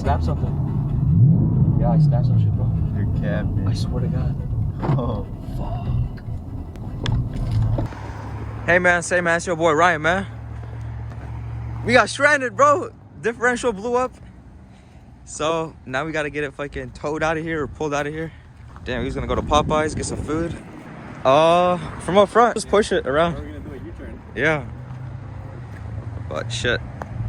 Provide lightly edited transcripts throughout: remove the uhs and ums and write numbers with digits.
snapped something. Yeah, I snapped some shit, bro. You're capping. I swear to God. Oh, Fuck. Hey, man. Say, man. It's your boy, Ryan, man. We got stranded, bro. Differential blew up. So, now we got to get it fucking towed out of here or pulled out of here. Damn, we was going to go to Popeyes, get some food. From up front. Just push it around. we're gonna do a U-turn. Yeah. But shit.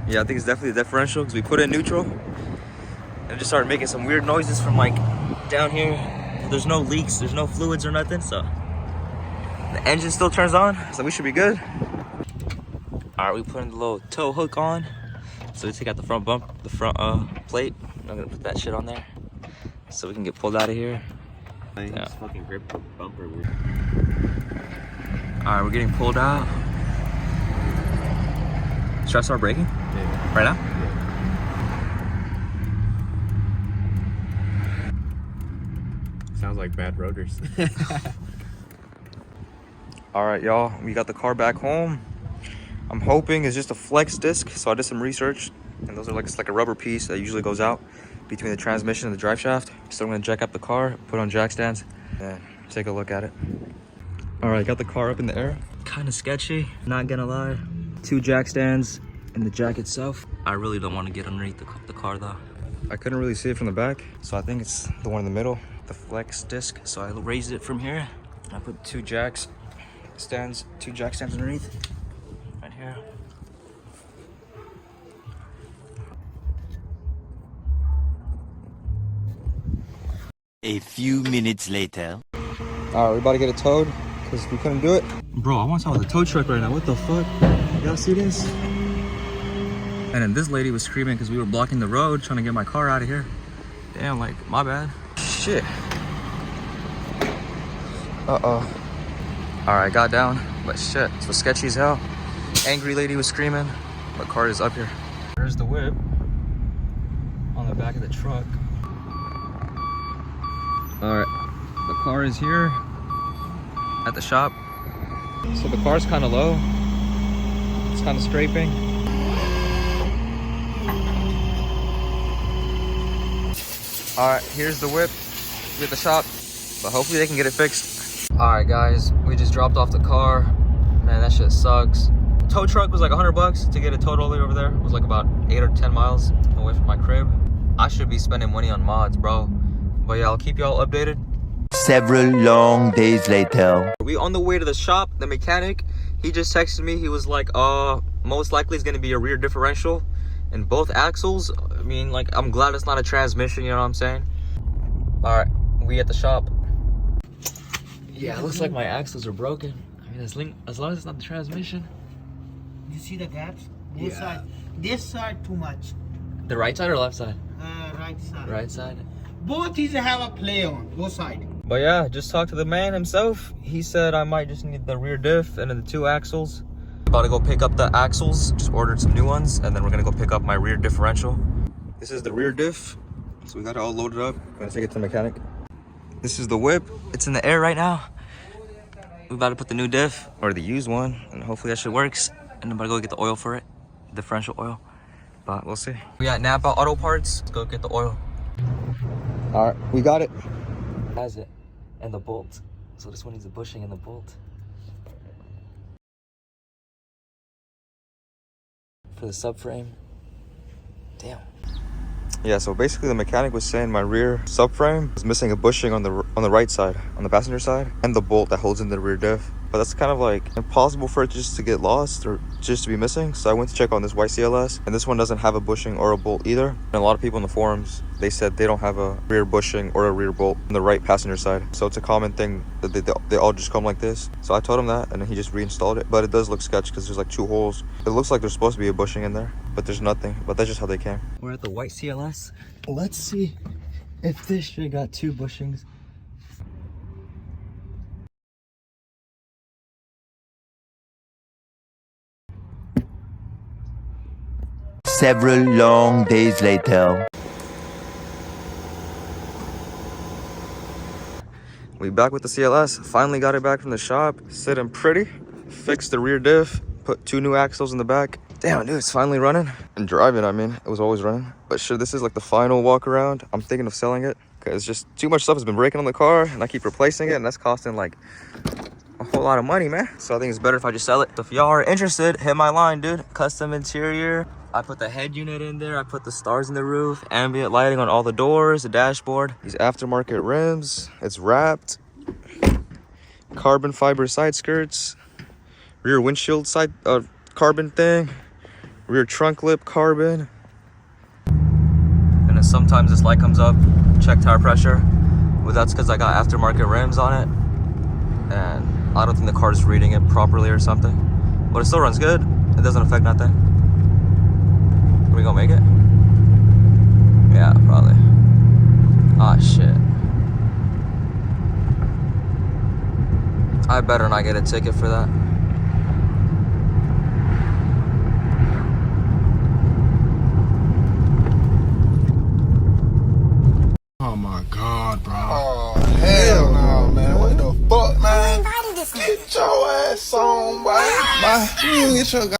Yeah, I think it's definitely the differential because we put it in neutral. And it just started making some weird noises from like down here. There's no leaks, there's no fluids or nothing, so the engine still turns on, so we should be good. All right, we putting the little tow hook on. So we take out the front plate. I'm gonna put that shit on there so we can get pulled out of here. Yeah. Fucking grip the bumper. All right, we're getting pulled out. Should I start braking? Yeah. Right now? Yeah. Sounds like bad rotors. All right, y'all, we got the car back home. I'm hoping it's just a flex disc. So I did some research, and those are like, it's like a rubber piece that usually goes out between the transmission and the drive shaft. So I'm gonna jack up the car, put on jack stands, and take a look at it. All right, got the car up in the air. Kind of sketchy, not gonna lie. 2 jack stands and the jack itself. I really don't want to get underneath the car though. I couldn't really see it from the back, so I think it's the one in the middle, the flex disc. So I raised it from here. I put 2 jack stands underneath, right here. A few minutes later. All right, we're about to get it towed because we couldn't do it. Bro, I want to talk with the tow truck right now. What the fuck? Y'all see this? And then this lady was screaming because we were blocking the road trying to get my car out of here. Damn, like, my bad. Shit. Uh-oh. All right, got down, but shit, this was sketchy as hell. Angry lady was screaming, but car is up here. There's the whip on the back of the truck. All right, the car is here at the shop. So the car's kind of low. It's kind of scraping. All right, here's the whip at the shop, but hopefully they can get it fixed. All right, guys, we just dropped off the car. Man, that shit sucks. Tow truck was like $100 to get it towed all the way over there. It was like about 8 or 10 miles away from my crib. I should be spending money on mods, bro. But yeah, I'll keep y'all updated. Several long days later. We on the way to the shop. The mechanic, he just texted me. He was like, most likely it's gonna be a rear differential in both axles. I mean, like, I'm glad it's not a transmission, you know what I'm saying? All right, we at the shop. Yeah, it looks like my axles are broken. I mean, as long as it's not the transmission. You see the gaps? Both Yeah. sides. This side too much. The right side or left side? Right side. Right side. Both is have a play on both side. But yeah, just talked to the man himself. He said I might just need the rear diff and then the 2 axles. About to go pick up the axles. Just ordered some new ones, and then we're gonna go pick up my rear differential. This is the rear diff. So we got it all loaded up. I'm gonna take it to the mechanic. This is the whip. It's in the air right now. We're about to put the new diff, or the used one, and hopefully that shit works. And I'm about to go get the oil for it, differential oil. But we'll see. We got Napa Auto Parts. Let's go get the oil. All right, we got it. Has it, and the bolt. So this one needs a bushing and the bolt. For the subframe. Damn. Yeah, so basically the mechanic was saying my rear subframe is missing a bushing on the right side, on the passenger side, and the bolt that holds in the rear diff. But that's kind of like impossible for it just to get lost or just to be missing. So I went to check on this white CLS, and this one doesn't have a bushing or a bolt either. And a lot of people in the forums, they said they don't have a rear bushing or a rear bolt on the right passenger side. So it's a common thing that they all just come like this. So I told him that, and then he just reinstalled it. But it does look sketchy because there's like 2 holes. It looks like there's supposed to be a bushing in there, but there's nothing. But that's just how they came. We're at the white CLS. Let's see if this shit got 2 bushings. Several long days later. We back with the CLS. Finally got it back from the shop. Sitting pretty. Fixed the rear diff. put 2 new axles in the back. Damn, dude, it's finally running. And driving, I mean, it was always running. But sure, this is like the final walk around. I'm thinking of selling it because just too much stuff has been breaking on the car and I keep replacing it, and that's costing like a whole lot of money, man. So I think it's better if I just sell it. So if y'all are interested, hit my line, dude. Custom interior. I put the head unit in there. I put the stars in the roof, ambient lighting on all the doors, the dashboard. These aftermarket rims. It's wrapped. Carbon fiber side skirts. Rear windshield side carbon thing. Rear trunk lip carbon. And then sometimes this light comes up. Check tire pressure. Well, that's because I got aftermarket rims on it. And I don't think the car is reading it properly or something. But it still runs good. It doesn't affect nothing. Are we gonna make it? Yeah, probably. Ah, shit. I better not get a ticket for that. Oh my God, bro. Oh, hell no, man. What the fuck, man? Get your ass on, boy. Bye. You get your